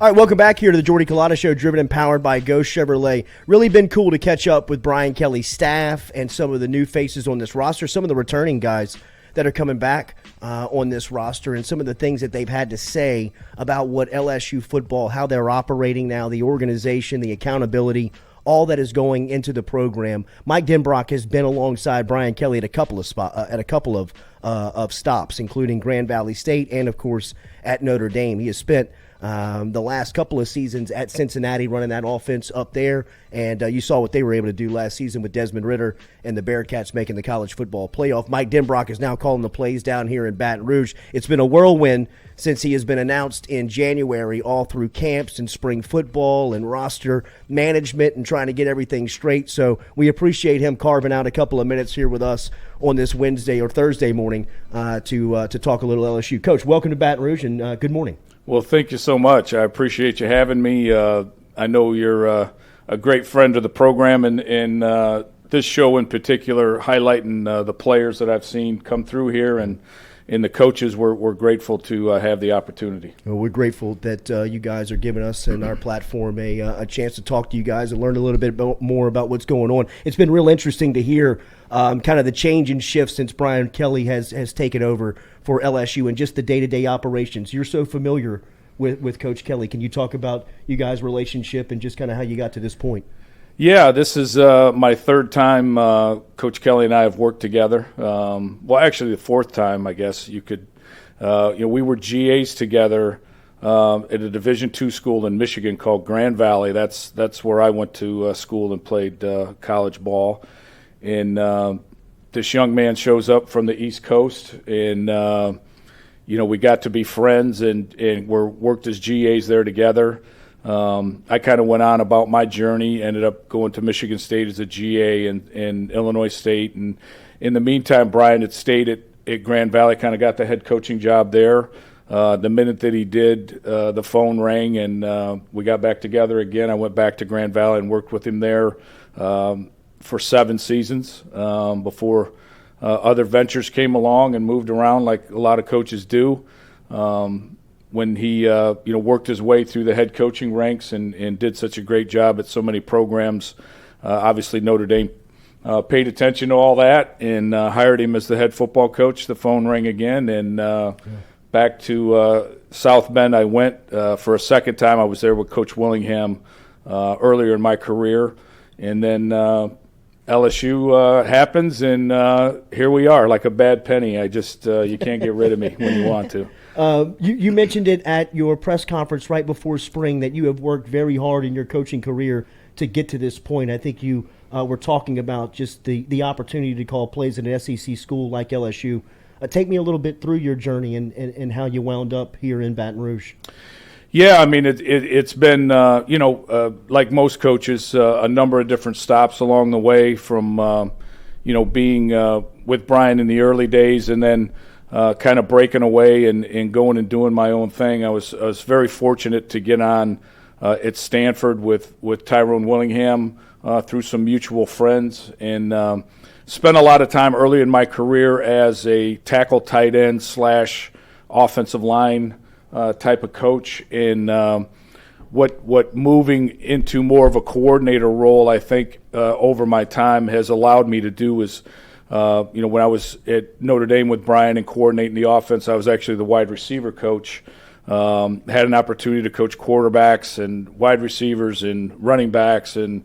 All right, welcome back here to the Jordy Culotta Show, driven and powered by Ghost Chevrolet. Really been cool to catch up with Brian Kelly's staff and some of the new faces on this roster, some of the returning guys that are coming back on this roster, and some of the things that they've had to say about what LSU football, how they're operating now, the organization, the accountability, all that is going into the program. Mike Denbrock has been alongside Brian Kelly at a couple of stops, including Grand Valley State and, of course, at Notre Dame. He has spent the last couple of seasons at Cincinnati running that offense up there, and you saw what they were able to do last season with Desmond Ridder and the Bearcats making the college football playoff. Mike Denbrock is now calling the plays down here in Baton Rouge. It's been a whirlwind since he has been announced in January, all through camps and spring football and roster management and trying to get everything straight. So we appreciate him carving out a couple of minutes here with us on this Wednesday or Thursday morning to talk a little LSU. Coach, welcome to Baton Rouge, and good morning. Well, thank you so much. I appreciate you having me. I know you're a great friend of the program, and this show in particular, highlighting the players that I've seen come through here, and the coaches, we're grateful to have the opportunity. Well, we're grateful that you guys are giving us and our platform a chance to talk to you guys and learn a little bit more about what's going on. It's been real interesting to hear kind of the change and shift since Brian Kelly has taken over for LSU and just the day-to-day operations. You're so familiar with Coach Kelly. Can you talk about you guys' relationship and just kind of how you got to this point? Yeah, this is my third time Coach Kelly and I have worked together. Well, actually the fourth time, I guess you could. We were GAs together at a Division II school in Michigan called Grand Valley. That's where I went to school and played college ball. And this young man shows up from the East Coast, and we got to be friends and worked as GAs there together. I kind of went on about my journey, ended up going to Michigan State as a GA and Illinois State. And in the meantime, Brian had stayed at Grand Valley, kind of got the head coaching job there. The minute that he did, the phone rang, and we got back together again. I went back to Grand Valley and worked with him there for 7 seasons before other ventures came along and moved around like a lot of coaches do. When he worked his way through the head coaching ranks and did such a great job at so many programs. Obviously Notre Dame paid attention to all that and hired him as the head football coach. The phone rang again, and back to South Bend I went for a second time. I was there with Coach Willingham earlier in my career, and then LSU happens, and here we are, like a bad penny. I just you can't get rid of me when you want to. You mentioned it at your press conference right before spring that you have worked very hard in your coaching career to get to this point. I think you were talking about just the opportunity to call plays at an SEC school like LSU. Take me a little bit through your journey and how you wound up here in Baton Rouge. Yeah, I mean, it's been, like most coaches, a number of different stops along the way from, being with Brian in the early days and then kind of breaking away and going and doing my own thing. I was very fortunate to get on at Stanford with Tyrone Willingham through some mutual friends, and spent a lot of time early in my career as a tackle tight end / offensive line type of coach. And what moving into more of a coordinator role, I think, over my time has allowed me to do is, when I was at Notre Dame with Brian and coordinating the offense, I was actually the wide receiver coach. Had an opportunity to coach quarterbacks and wide receivers and running backs and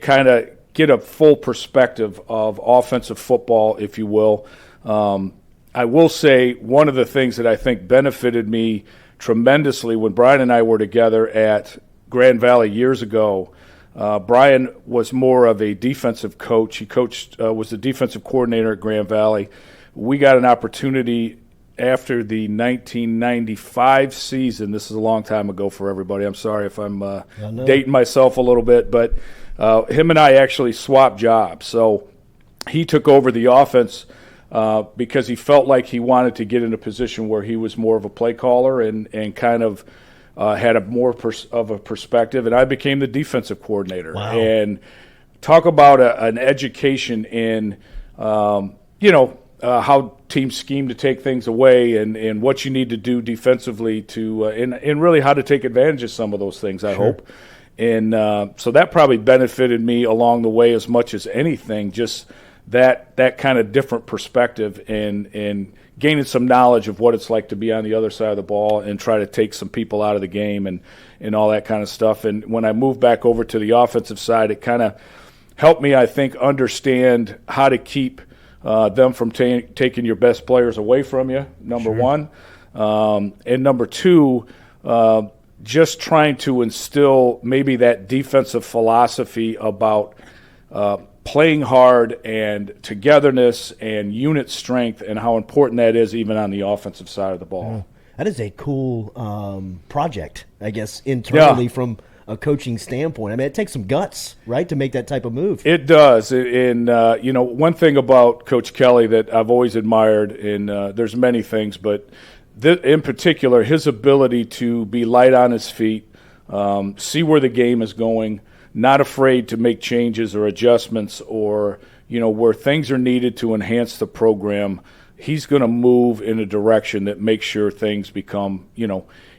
kind of get a full perspective of offensive football, if you will. I will say one of the things that I think benefited me tremendously when Brian and I were together at Grand Valley years ago. Brian was more of a defensive coach. He was the defensive coordinator at Grand Valley. We got an opportunity after the 1995 season. This is a long time ago for everybody. I'm sorry if I'm dating myself a little bit, but him and I actually swapped jobs. So he took over the offense because he felt like he wanted to get in a position where he was more of a play caller and kind of had a more of a perspective, and I became the defensive coordinator. Wow. And talk about an education in, how teams scheme to take things away and what you need to do defensively to and really how to take advantage of some of those things, I hope. And so that probably benefited me along the way as much as anything, just that kind of different perspective and gaining some knowledge of what it's like to be on the other side of the ball and try to take some people out of the game and all that kind of stuff. And when I moved back over to the offensive side, it kind of helped me, I think, understand how to keep them from taking your best players away from you, number one. And number two, just trying to instill maybe that defensive philosophy about playing hard and togetherness and unit strength and how important that is even on the offensive side of the ball. That is a cool project, I guess, internally from a coaching standpoint. I mean, it takes some guts, right, to make that type of move. It does. And, one thing about Coach Kelly that I've always admired, and there's many things, but in particular, his ability to be light on his feet, see where the game is going, not afraid to make changes or adjustments or, where things are needed to enhance the program. He's going to move in a direction that makes sure things become,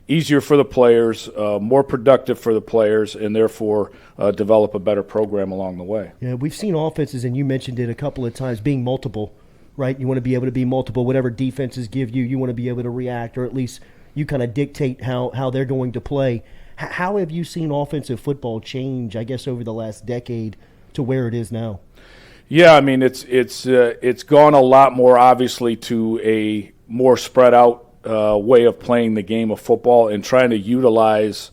easier for the players, more productive for the players, and therefore develop a better program along the way. Yeah, we've seen offenses, and you mentioned it a couple of times, being multiple, right? You want to be able to be multiple. Whatever defenses give you, you want to be able to react, or at least you kind of dictate how they're going to play. How have you seen offensive football change, I guess, over the last decade to where it is now? Yeah, I mean, it's gone a lot more, obviously, to a more spread out way of playing the game of football and trying to utilize,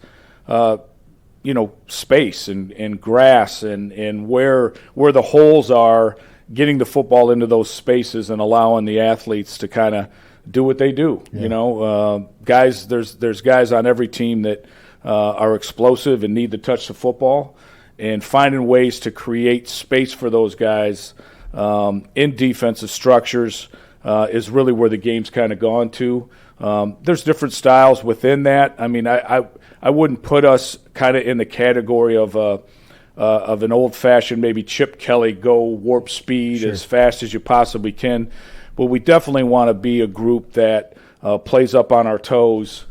space and grass and where the holes are, getting the football into those spaces and allowing the athletes to kind of do what they do. Yeah. Guys, there's guys on every team that are explosive and need to touch the football, and finding ways to create space for those guys in defensive structures is really where the game's kind of gone to. There's different styles within that. I mean, I wouldn't put us kind of in the category of an old-fashioned maybe Chip Kelly go warp speed as fast as you possibly can, but we definitely want to be a group that plays up on our toes,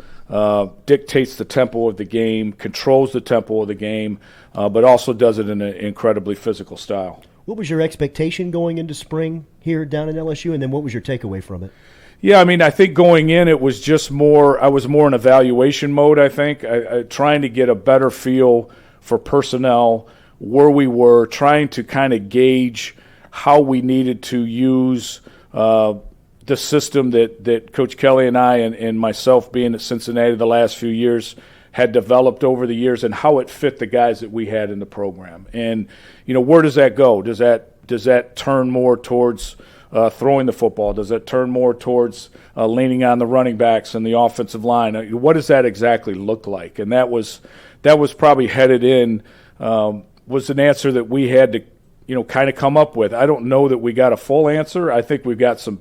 dictates the tempo of the game, controls the tempo of the game, but also does it in an incredibly physical style. What was your expectation going into spring here down in LSU, and then what was your takeaway from it? Yeah, I mean, I think going in it was just I was more in evaluation mode, I think, trying to get a better feel for personnel, where we were, trying to kind of gauge how we needed to use the system that Coach Kelly and I and myself being at Cincinnati the last few years had developed over the years and how it fit the guys that we had in the program. And, where does that go? Does that turn more towards throwing the football? Does that turn more towards leaning on the running backs and the offensive line? What does that exactly look like? And that was probably headed in, was an answer that we had to, kind of come up with. I don't know that we got a full answer. I think we've got some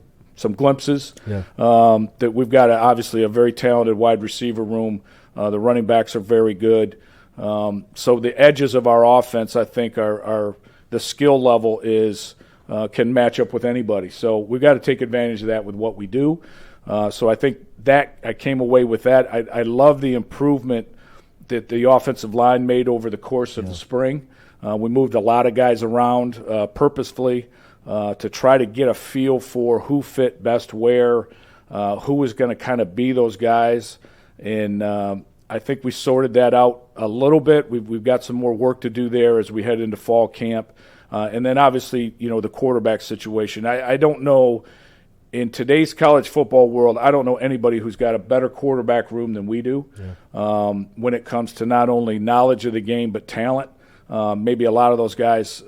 glimpses. Yeah. That we've got obviously a very talented wide receiver room. The running backs are very good. So the edges of our offense, I think, are the skill level is can match up with anybody. So we've got to take advantage of that with what we do. So I think that I came away with that. I love the improvement that the offensive line made over the course of the spring. We moved a lot of guys around purposefully to try to get a feel for who fit best where, who was going to kind of be those guys. And I think we sorted that out a little bit. We've got some more work to do there as we head into fall camp. And then obviously, the quarterback situation. I don't know, in today's college football world, I don't know anybody who's got a better quarterback room than we do when it comes to not only knowledge of the game but talent. Maybe a lot of those guys,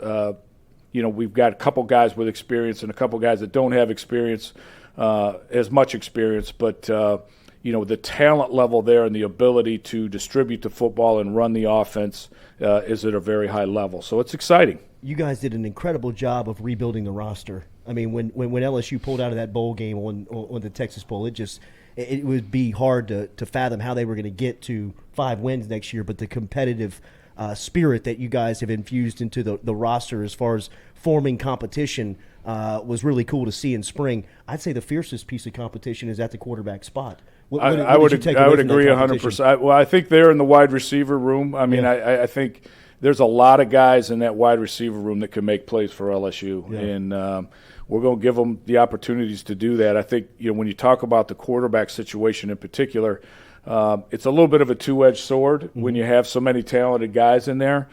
we've got a couple guys with experience and a couple guys that don't have experience, as much experience, but the talent level there and the ability to distribute the football and run the offense is at a very high level. So it's exciting. You guys did an incredible job of rebuilding the roster. I mean, when LSU pulled out of that bowl game on the Texas Bowl, it would be hard to fathom how they were going to get to 5 wins next year. But the competitive spirit that you guys have infused into the roster as far as forming competition was really cool to see in spring. I'd say the fiercest piece of competition is at the quarterback spot. I would agree 100%. Well, I think they're in the wide receiver room. I mean, I think there's a lot of guys in that wide receiver room that can make plays for LSU, and we're going to give them the opportunities to do that. I think when you talk about the quarterback situation in particular, it's a little bit of a two-edged sword when you have so many talented guys in there.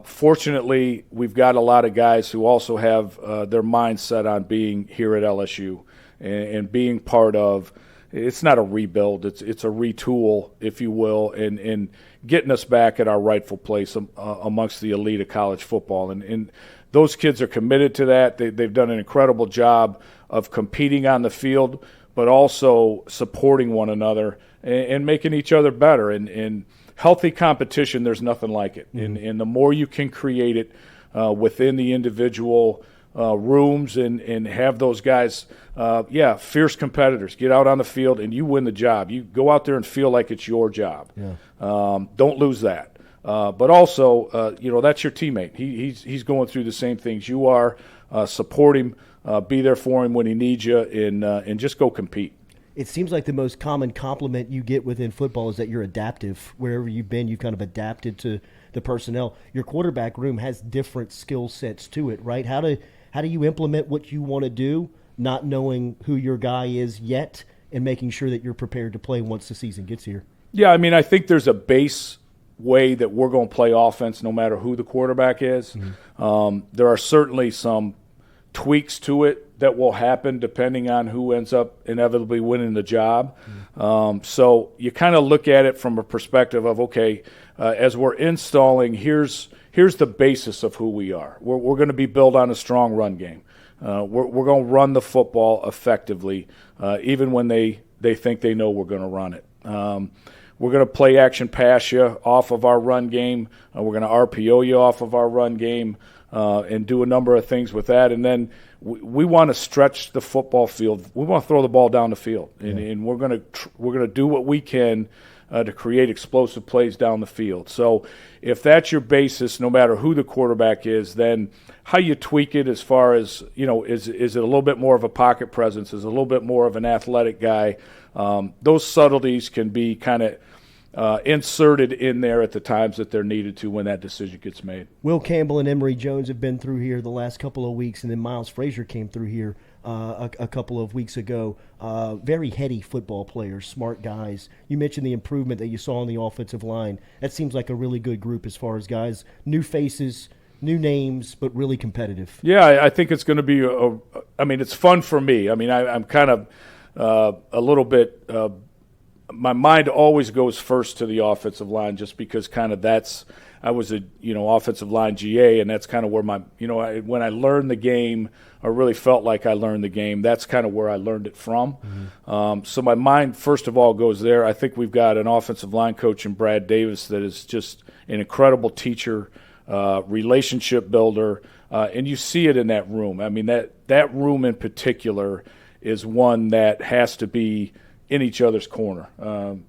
Fortunately, we've got a lot of guys who also have their mindset on being here at LSU and being part of. It's not a rebuild; it's a retool, if you will, and getting us back at our rightful place amongst the elite of college football. And those kids are committed to that. They've done an incredible job of competing on the field, but also supporting one another and making each other better. And healthy competition, there's nothing like it. And the more you can create it within the individual rooms and have those guys, fierce competitors, get out on the field and you win the job. You go out there and feel like it's your job. Don't lose that. But also, that's your teammate. He's going through the same things you are. Support him, be there for him when he needs you, and just go compete. It seems like the most common compliment you get within football is that you're adaptive. Wherever you've been, you've kind of adapted to the personnel. Your quarterback room has different skill sets to it, right? How do you implement what you want to do, not knowing who your guy is yet, and making sure that you're prepared to play once the season gets here? Yeah, I mean, I think there's a base way that we're going to play offense no matter who the quarterback is. There are certainly some tweaks to it that will happen depending on who ends up inevitably winning the job. So you kind of look at it from a perspective of, okay, as we're installing, here's the basis of who we are. We're going to be built on a strong run game. We're going to run the football effectively, even when they think they know we're going to run it. We're going to play action pass you off of our run game. We're going to RPO you off of our run game and do a number of things with that. And then we want to stretch the football field. We want to throw the ball down the field, and we're going to do what we can to create explosive plays down the field. So if that's your basis, no matter who the quarterback is, then how you tweak it as far as, is it a little bit more of a pocket presence, is it a little bit more of an athletic guy? Those subtleties can be kind of inserted in there at the times that they're needed to when that decision gets made. Will Campbell and Emory Jones have been through here the last couple of weeks, and then Miles Frazier came through here a couple of weeks ago. Very heady football players, smart guys. You mentioned the improvement that you saw on the offensive line. That seems like a really good group as far as guys, new faces, new names, but really competitive. Yeah, I think it's going to be it's fun for me. I mean, I'm kind of a little bit my mind always goes first to the offensive line, just because kind of I was a offensive line GA, and that's kind of where my when I learned the game, I really felt like I learned the game. That's kind of where I learned it from. So my mind first of all goes there. I think we've got an offensive line coach in Brad Davis that is just an incredible teacher, relationship builder, and you see it in that room. I mean, that room in particular is one that has to be in each other's corner.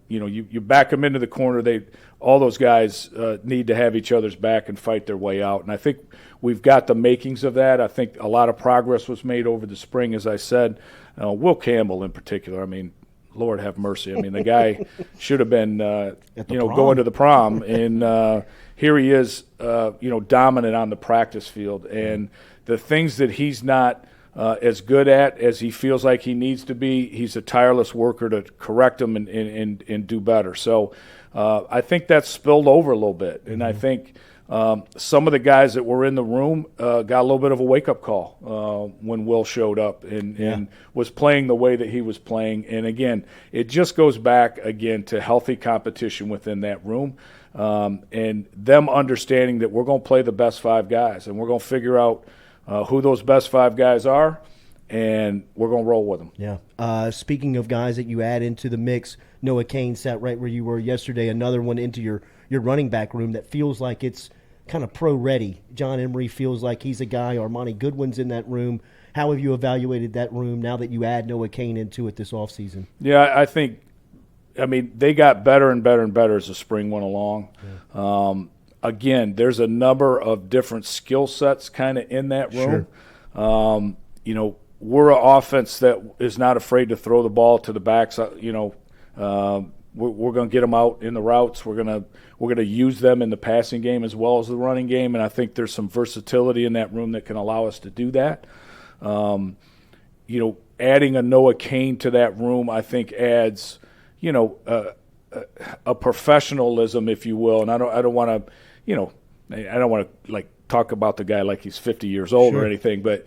You back them into the corner. All those guys need to have each other's back and fight their way out. And I think we've got the makings of that. I think a lot of progress was made over the spring, as I said. Will Campbell in particular, I mean, Lord have mercy. I mean, the guy should have been, going to the prom. And here he is, dominant on the practice field. And the things that he's not as good at as he feels like he needs to be, he's a tireless worker to correct them and do better. So I think that's spilled over a little bit. And I think some of the guys that were in the room got a little bit of a wake-up call when Will showed up and was playing the way that he was playing. And, again, it just goes back, again, to healthy competition within that room and them understanding that we're going to play the best five guys and we're going to figure out who those best five guys are, and we're going to roll with them. Yeah. Speaking of guys that you add into the mix, Noah Cain sat right where you were yesterday, another one into your running back room that feels like it's kind of pro-ready. John Emery feels like he's a guy. Armani Goodwin's in that room. How have you evaluated that room now that you add Noah Cain into it this offseason? Yeah, I think, they got better and better and better as the spring went along. Yeah. again, there's a number of different skill sets kind of in that room. Sure. We're an offense that is not afraid to throw the ball to the backs. We're going to get them out in the routes. We're going to use them in the passing game as well as the running game, and I think there's some versatility in that room that can allow us to do that. Adding a Noah Kane to that room, I think adds, a professionalism, if you will. And I don't want to like talk about the guy like he's 50 years old or anything, but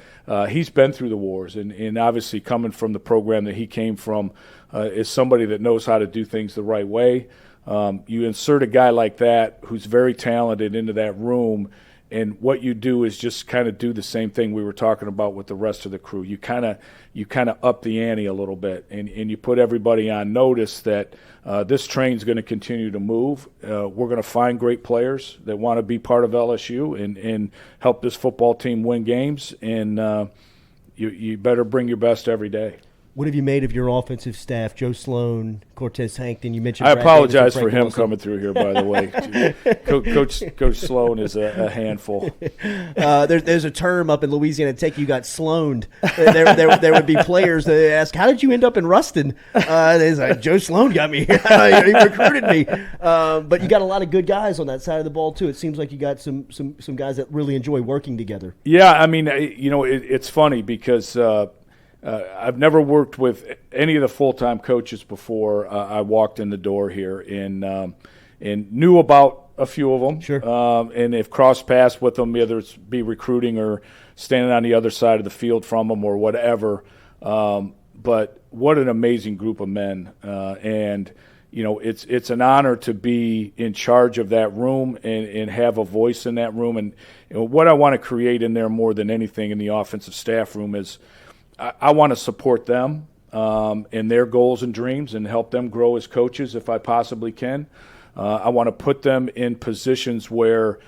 he's been through the wars, and obviously coming from the program that he came from is somebody that knows how to do things the right way. You insert a guy like that who's very talented into that room, and what you do is just kind of do the same thing we were talking about with the rest of the crew. You kind of up the ante a little bit, and you put everybody on notice that this train's going to continue to move. We're going to find great players that want to be part of LSU and help this football team win games, and you better bring your best every day. What have you made of your offensive staff? Joe Sloan, Cortez Hankton, you mentioned I Brad apologize Davis and for Frank him Wilson. coming through here, by the way. Coach Sloan is a handful. There's a term up in Louisiana Tech, you got Sloaned. There would be players that ask, how did you end up in Ruston? It's like, Joe Sloan got me here. He recruited me. But you got a lot of good guys on that side of the ball, too. It seems like you got some guys that really enjoy working together. Yeah, I mean, it's funny because I've never worked with any of the full-time coaches before I walked in the door here, and knew about a few of them. Sure. And have crossed paths with them, whether it's be recruiting or standing on the other side of the field from them or whatever. But what an amazing group of men. And it's an honor to be in charge of that room and have a voice in that room. And what I want to create in there more than anything in the offensive staff room is I want to support them in their goals and dreams and help them grow as coaches if I possibly can. I want to put them in positions where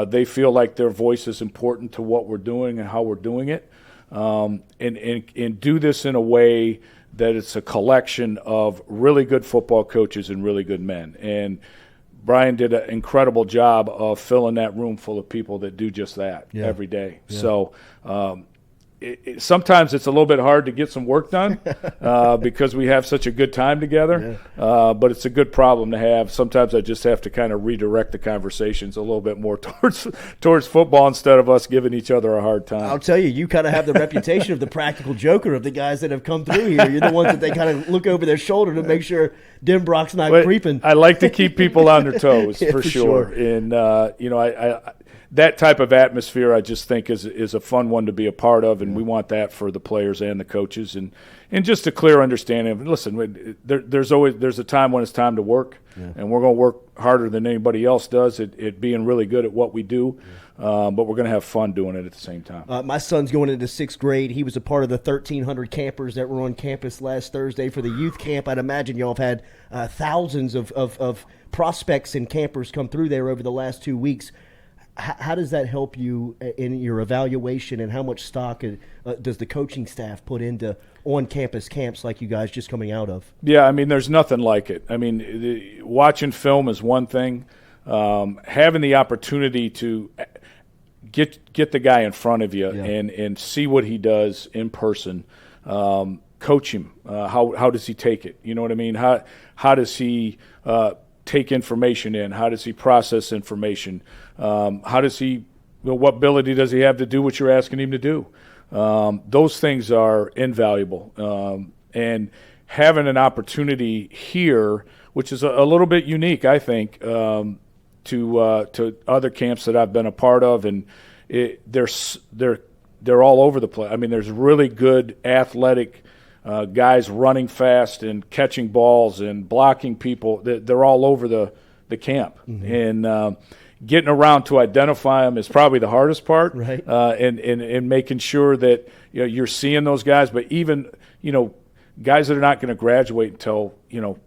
they feel like their voice is important to what we're doing and how we're doing it, and do this in a way that it's a collection of really good football coaches and really good men. And Brian did an incredible job of filling that room full of people that do just that every day. Yeah. So sometimes it's a little bit hard to get some work done because we have such a good time together, but it's a good problem to have. Sometimes I just have to kind of redirect the conversations a little bit more towards football instead of us giving each other a hard time. I'll tell you, you kind of have the reputation of the practical joker of the guys that have come through here. You're the ones that they kind of look over their shoulder to make sure Denbrock's not creeping. I like to keep people on their toes for sure. And, that type of atmosphere, I just think is a fun one to be a part of, and we want that for the players and the coaches, and just a clear understanding of, listen, there's a time when it's time to work, and we're going to work harder than anybody else does at being really good at what we do, but we're going to have fun doing it at the same time. My son's going into 6th grade. He was a part of the 1,300 campers that were on campus last Thursday for the youth camp. I'd imagine y'all have had thousands of prospects and campers come through there over the last 2 weeks. How does that help you in your evaluation, and how much stock does the coaching staff put into on-campus camps like you guys just coming out of? Yeah, I mean, there's nothing like it. I mean, watching film is one thing. Having the opportunity to get the guy in front of you and see what he does in person, coach him. How does he take it? You know what I mean? How does he take information in? How does he process information? How does he, what ability does he have to do what you're asking him to do? Those things are invaluable. And having an opportunity here, which is a little bit unique, I think, to other camps that I've been a part of, and they're all over the place. I mean, there's really good athletic guys running fast and catching balls and blocking people. They're all over the camp. Mm-hmm. And getting around to identify them is probably the hardest part, right? And making sure that you're seeing those guys. But even guys that are not going to graduate until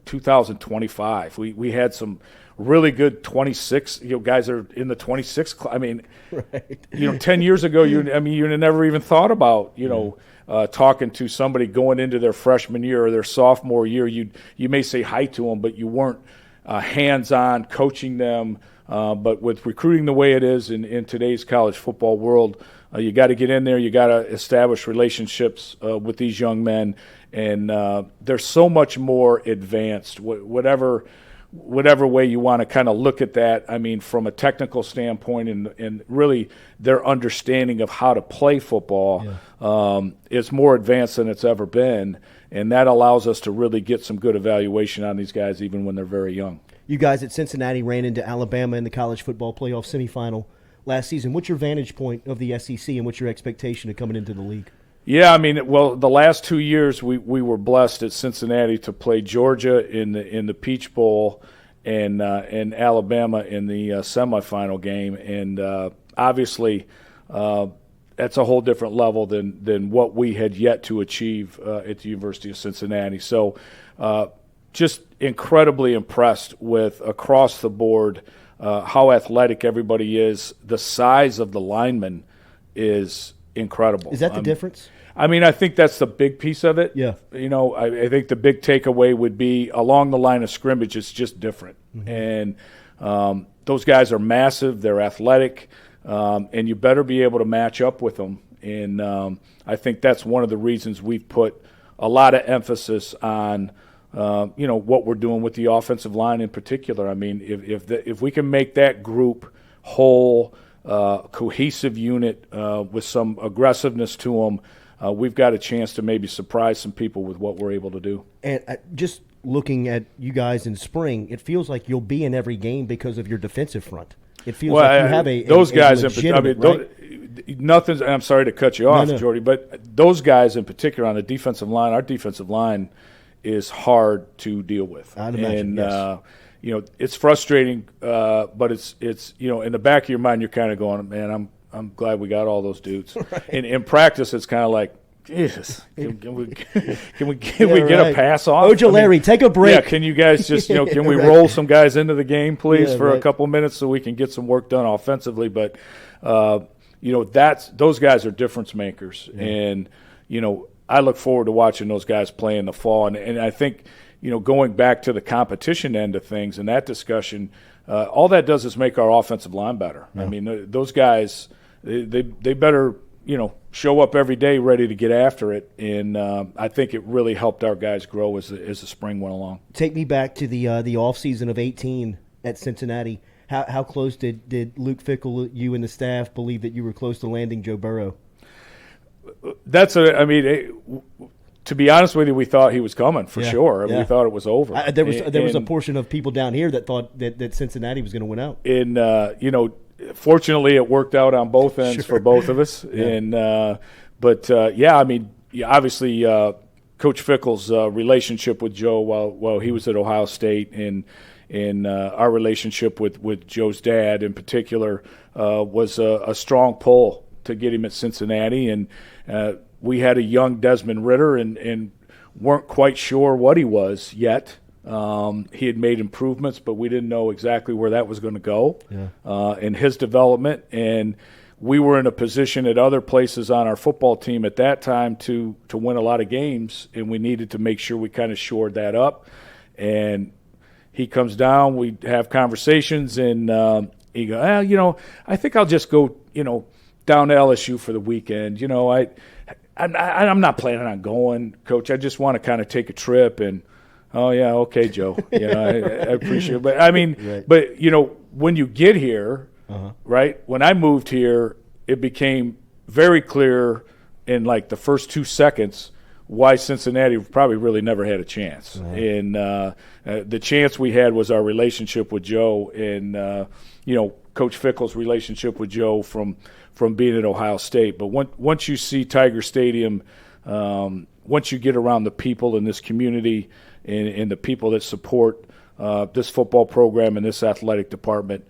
2025. We had some really good 26 guys that are in the 26. I mean, right. 10 years ago, you never even thought about talking to somebody going into their freshman year or their sophomore year. You may say hi to them, but you weren't hands-on coaching them But with recruiting the way it is in today's college football world, you got to get in there. You got to establish relationships with these young men, and they're so much more advanced. Whatever way you want to kind of look at that, I mean, from a technical standpoint and really their understanding of how to play football is more advanced than it's ever been, and that allows us to really get some good evaluation on these guys even when they're very young. You guys at Cincinnati ran into Alabama in the college football playoff semifinal last season. What's your vantage point of the SEC, and what's your expectation of coming into the league? Yeah, I mean, well, the last 2 years we were blessed at Cincinnati to play Georgia in the Peach Bowl and Alabama in the semifinal game, and obviously that's a whole different level than what we had yet to achieve at the University of Cincinnati. So just incredibly impressed with across the board how athletic everybody is. The size of the linemen is incredible. Is that the difference? I mean, I think that's the big piece of it. Yeah. You know, I think the big takeaway would be along the line of scrimmage, it's just different. Mm-hmm. And those guys are massive. They're athletic. And you better be able to match up with them. And I think that's one of the reasons we've put a lot of emphasis on, what we're doing with the offensive line in particular. I mean, if we can make that group whole, cohesive unit with some aggressiveness to them, we've got a chance to maybe surprise some people with what we're able to do. And just looking at you guys in spring, it feels like you'll be in every game because of your defensive front. It feels like you have those guys. Nothing's. I'm sorry to cut you off, No. Jordy, but those guys in particular on the defensive line, our defensive line is hard to deal with. I'd imagine, and, yes. It's frustrating, but it's in the back of your mind, you're kind of going, man, I'm glad we got all those dudes. Right. And in practice, it's kind of like, Jesus, can we get a pass off? Larry, take a break. Yeah, can you guys just can we roll some guys into the game, please, for a couple minutes so we can get some work done offensively? But those guys are difference makers, and I look forward to watching those guys play in the fall. And I think going back to the competition end of things and that discussion, all that does is make our offensive line better. Yeah. I mean, those guys they better show up every day ready to get after it, and I think it really helped our guys grow as the spring went along. Take me back to the offseason of 2018 at Cincinnati. How close did Luke Fickell, you and the staff, believe that you were close to landing Joe Burrow? To be honest with you, we thought he was coming for sure. Yeah. We thought it was over. There was a portion of people down here that thought that Cincinnati was going to win out. And fortunately, it worked out on both ends for both of us. Yeah. And obviously, Coach Fickell's relationship with Joe while he was at Ohio State, and our relationship with Joe's dad in particular was a strong pull to get him at Cincinnati. And we had a young Desmond Ridder and weren't quite sure what he was yet. He had made improvements, but we didn't know exactly where that was going to go in his development. And we were in a position at other places on our football team at that time to win a lot of games, and we needed to make sure we kind of shored that up. And he comes down, we have conversations, and he goes, I think I'll just go, down to LSU for the weekend. I'm not planning on going, Coach. I just want to kind of take a trip. And oh yeah, okay, Joe. I appreciate it. But I mean, right. But when you get here, right? When I moved here, it became very clear in like the first 2 seconds why Cincinnati probably really never had a chance. And the chance we had was our relationship with Joe, and Coach Fickell's relationship with Joe from being at Ohio State. But once you see Tiger Stadium, once you get around the people in this community and the people that support this football program and this athletic department,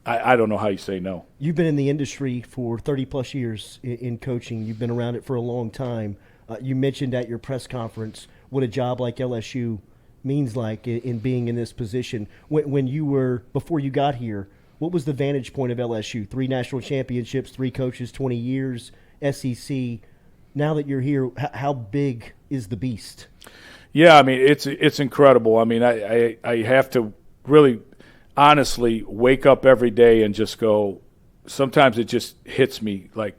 I don't know how you say no. You've been in the industry for 30-plus years in coaching. You've been around it for a long time. You mentioned at your press conference what a job like LSU means like in being in this position. When you were, before you got here, what was the vantage point of LSU? 3 national championships, 3 coaches, 20 years, SEC. Now that you're here, how big is the beast? Yeah, I mean, it's incredible. I mean, I have to really honestly wake up every day and just go, sometimes it just hits me like,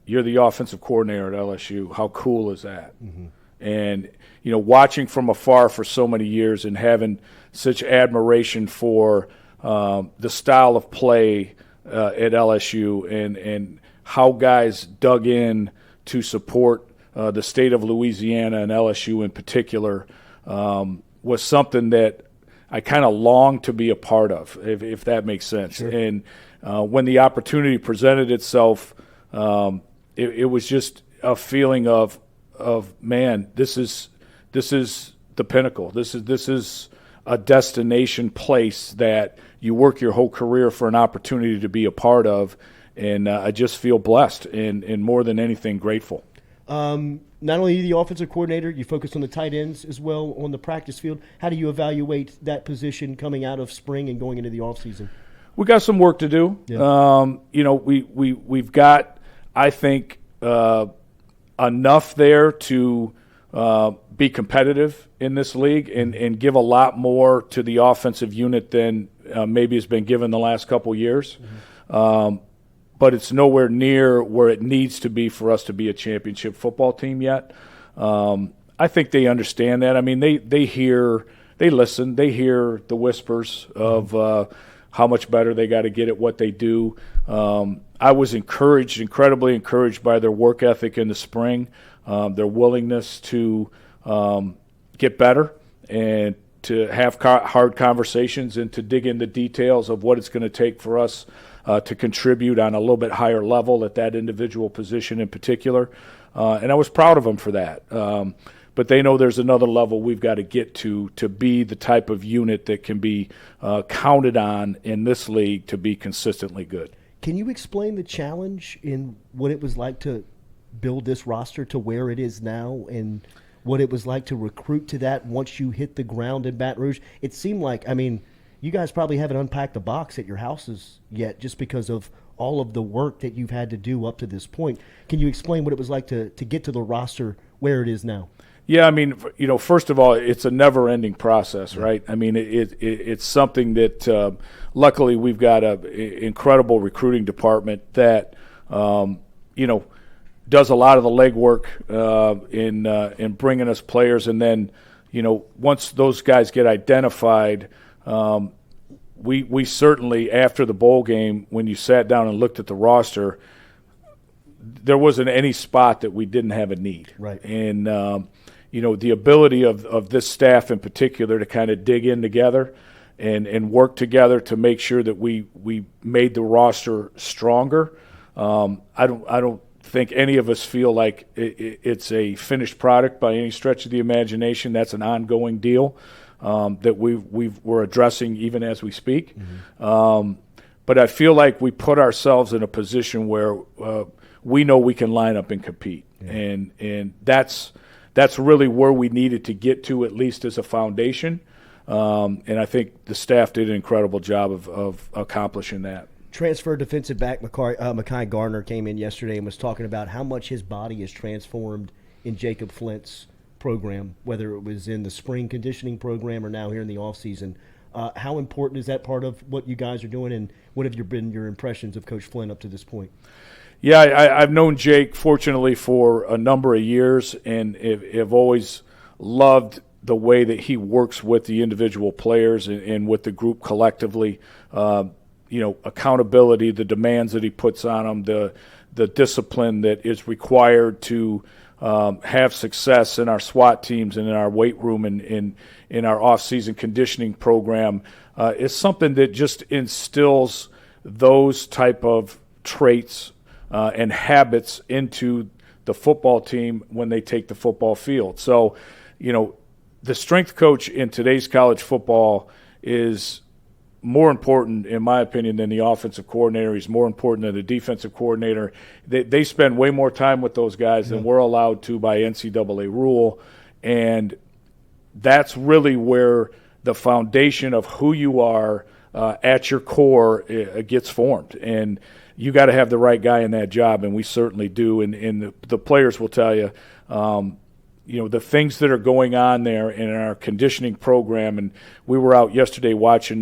you're the offensive coordinator at LSU. How cool is that? Mm-hmm. And, watching from afar for so many years and having such admiration for the style of play at LSU and how guys dug in to support the state of Louisiana and LSU in particular was something that I kind of longed to be a part of, if that makes sense. Sure. And when the opportunity presented itself, it was just a feeling of man, this is the pinnacle. This is a destination place that you work your whole career for an opportunity to be a part of, and I just feel blessed and more than anything grateful. Not only are you the offensive coordinator, you focus on the tight ends as well on the practice field. How do you evaluate that position coming out of spring and going into the offseason? We got some work to do. Yeah. We've got, I think, enough there to be competitive in this league and give a lot more to the offensive unit than maybe has been given the last couple years. Mm-hmm. But it's nowhere near where it needs to be for us to be a championship football team yet. I think they understand that. I mean, they listen, they hear the whispers of how much better they got to get at what they do. I was incredibly encouraged by their work ethic in the spring, their willingness to get better and to have hard conversations and to dig into details of what it's going to take for us to contribute on a little bit higher level at that individual position in particular. And I was proud of them for that. But they know there's another level we've got to get to be the type of unit that can be counted on in this league to be consistently good. Can you explain the challenge in what it was like to build this roster to where it is now and what it was like to recruit to that once you hit the ground in Baton Rouge? It seemed like, you guys probably haven't unpacked the box at your houses yet just because of all of the work that you've had to do up to this point. Can you explain what it was like to get to the roster where it is now? Yeah, first of all, it's a never-ending process, right? It's something that luckily we've got an incredible recruiting department that, does a lot of the legwork in bringing us players. And then, once those guys get identified, we certainly, after the bowl game, when you sat down and looked at the roster, there wasn't any spot that we didn't have a need. Right. And, the ability of this staff in particular to kind of dig in together and work together to make sure that we made the roster stronger. I don't think any of us feel like it's a finished product by any stretch of the imagination. That's an ongoing deal that we're addressing even as we speak. Mm-hmm. But I feel like we put ourselves in a position where we know we can line up and compete. Yeah. And that's really where we needed to get to, at least as a foundation. And I think the staff did an incredible job of accomplishing that. Transfer defensive back Mekhi Garner came in yesterday and was talking about how much his body is transformed in Jacob Flint's program, whether it was in the spring conditioning program or now here in the offseason. How important is that part of what you guys are doing, and what have been your impressions of Coach Flint up to this point? Yeah, I've known Jake, fortunately, for a number of years, and have always loved the way that he works with the individual players and with the group collectively. Accountability, the demands that he puts on them, the discipline that is required to have success in our SWAT teams and in our weight room and in our off-season conditioning program is something that just instills those type of traits and habits into the football team when they take the football field. So, the strength coach in today's college football is more important, in my opinion, than the offensive coordinator. He's more important than the defensive coordinator. They spend way more time with those guys than we're allowed to by NCAA rule, and that's really where the foundation of who you are at your core gets formed. And you got to have the right guy in that job, and we certainly do. And the players will tell you, the things that are going on there in our conditioning program. And we were out yesterday watching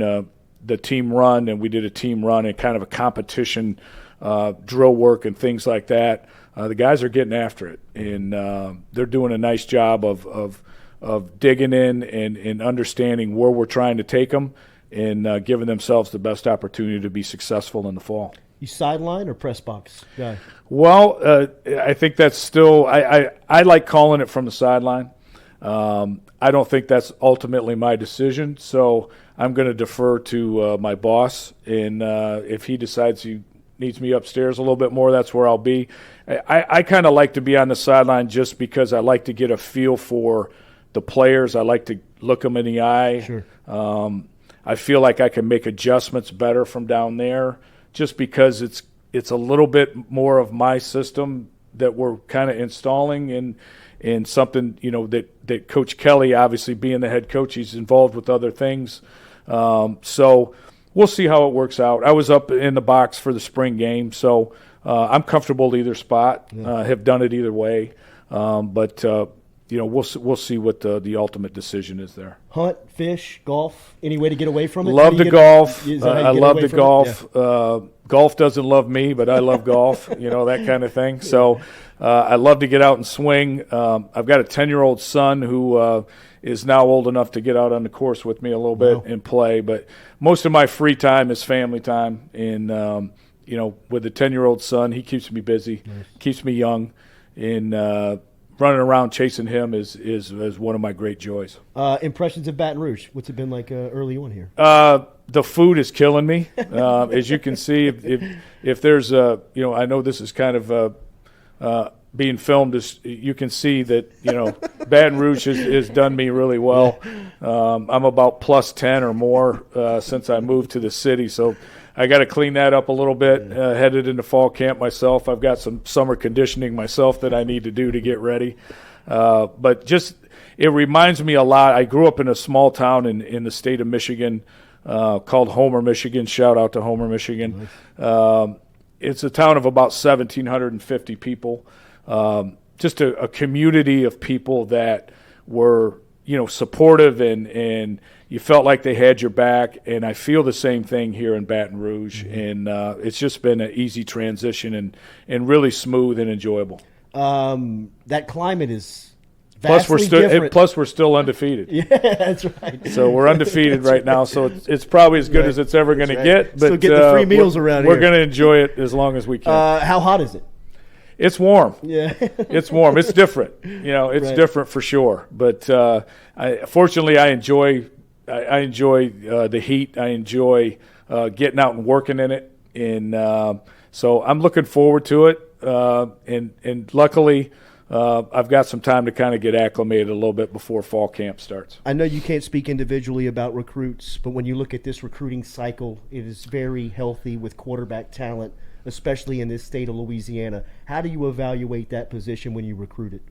the team run, and we did a team run and kind of a competition drill work and things like that. The guys are getting after it, and they're doing a nice job of digging in and understanding where we're trying to take them and giving themselves the best opportunity to be successful in the fall. You sideline or press box guy? Well, I think that's still I like calling it from the sideline. I don't think that's ultimately my decision, so I'm going to defer to my boss, and if he decides he needs me upstairs a little bit more, that's where I'll be. I kind of like to be on the sideline just because I like to get a feel for the players. I like to look them in the eye. Sure. I feel like I can make adjustments better from down there just because it's a little bit more of my system that we're kind of installing and something, that Coach Kelly, obviously being the head coach, he's involved with other things. So we'll see how it works out. I was up in the box for the spring game, so I'm comfortable either spot. Have done it either way, but we'll see what the ultimate decision is there. Hunt, fish, golf, any way to get away from it? Love the golf. I love the golf. Yeah. Golf doesn't love me, but I love golf. That kind of thing. So I love to get out and swing. I've got a 10-year-old son who is now old enough to get out on the course with me a little bit and play. But most of my free time is family time. And, with a 10-year-old son, he keeps me busy, keeps me young. And running around chasing him is one of my great joys. Impressions of Baton Rouge. What's it been like early on here? The food is killing me. As you can see, if there's I know this is kind of being filmed, you can see that, Baton Rouge has done me really well. I'm about plus 10 or more since I moved to the city, so I got to clean that up a little bit. Headed into fall camp myself. I've got some summer conditioning myself that I need to do to get ready. But it reminds me a lot. I grew up in a small town in the state of Michigan called Homer, Michigan. Shout out to Homer, Michigan. Nice. It's a town of about 1,750 people. Just a community of people that were, supportive and you felt like they had your back. And I feel the same thing here in Baton Rouge. Mm-hmm. And it's just been an easy transition and really smooth and enjoyable. That climate is vastly different. Plus we're still undefeated. Yeah, that's right. So we're undefeated right now. So it's probably as good as it's ever going to get. But still get the free meals around here. We're going to enjoy it as long as we can. How hot is it? It's warm. Yeah. It's warm. It's different. It's different for sure. But fortunately, I enjoy the heat. I enjoy getting out and working in it. And so I'm looking forward to it. And luckily, I've got some time to kind of get acclimated a little bit before fall camp starts. I know you can't speak individually about recruits, but when you look at this recruiting cycle, it is very healthy with quarterback talent, especially in this state of Louisiana. How do you evaluate that position when you recruit it?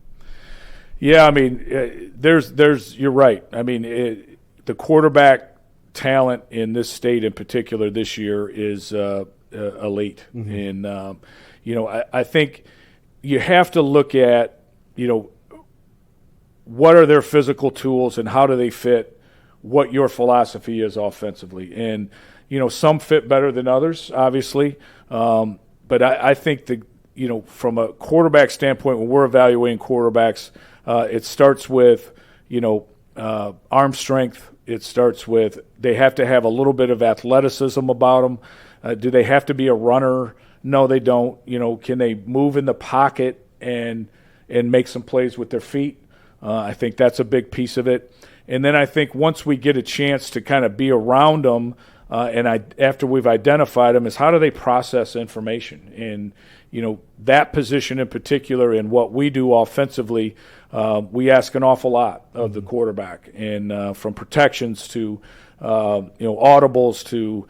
Yeah, I mean, you're right. I mean, the quarterback talent in this state in particular this year is elite. Mm-hmm. And, I think you have to look at, what are their physical tools and how do they fit what your philosophy is offensively. And, some fit better than others, obviously. But I think from a quarterback standpoint, when we're evaluating quarterbacks, it starts with, arm strength. It starts with they have to have a little bit of athleticism about them. Do they have to be a runner? No, they don't. Can they move in the pocket and make some plays with their feet? I think that's a big piece of it. And then I think once we get a chance to kind of be around them, after we've identified them, is how do they process information? And, that position in particular and what we do offensively, we ask an awful lot of the quarterback. And from protections to, audibles to,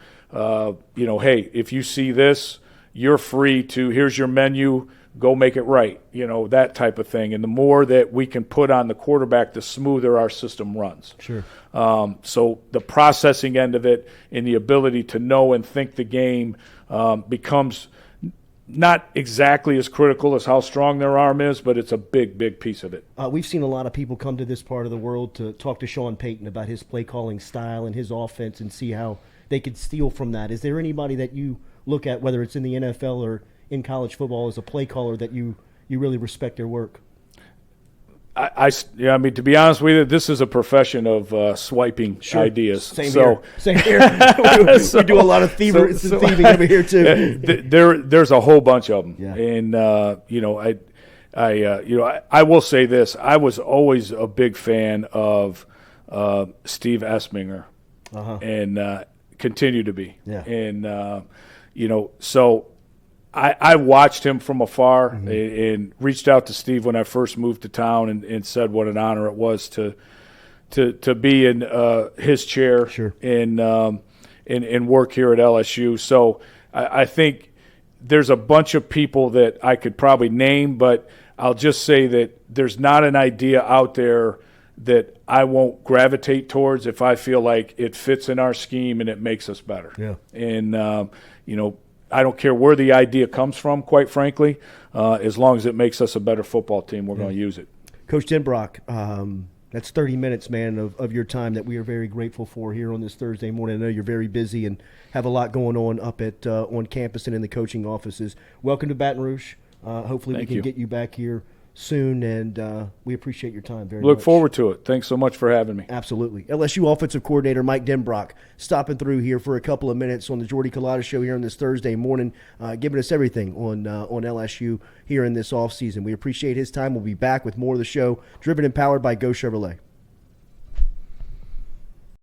hey, if you see this, you're free to, here's your menu, go make it right, that type of thing. And the more that we can put on the quarterback, the smoother our system runs. Sure. So the processing end of it and the ability to know and think the game becomes not exactly as critical as how strong their arm is, but it's a big, big piece of it. We've seen a lot of people come to this part of the world to talk to Sean Payton about his play calling style and his offense and see how they could steal from that. Is there anybody that you look at, whether it's in the NFL or in college football, as a play caller that you really respect their work? Yeah, I mean, to be honest with you, this is a profession of swiping ideas. Same here. we do a lot of thieving over here too. There's a whole bunch of them, yeah. And I will say this: I was always a big fan of Steve Esminger, and continue to be. Yeah. And so I watched him from afar and reached out to Steve when I first moved to town and said what an honor it was to be in his chair and work here at LSU. So I think there's a bunch of people that I could probably name, but I'll just say that there's not an idea out there that I won't gravitate towards if I feel like it fits in our scheme and it makes us better. Yeah. And, I don't care where the idea comes from, quite frankly. As long as it makes us a better football team, we're going to use it. Coach Denbrock, that's 30 minutes, man, of your time that we are very grateful for here on this Thursday morning. I know you're very busy and have a lot going on up at on campus and in the coaching offices. Welcome to Baton Rouge. Hopefully we can get you back here soon, and we appreciate your time very much. Look forward to it. Thanks so much for having me. Absolutely. LSU offensive coordinator Mike Denbrock stopping through here for a couple of minutes on the Jordy Culotta Show here on this Thursday morning, giving us everything on LSU here in this offseason. We appreciate his time. We'll be back with more of the show, driven and powered by Go Chevrolet.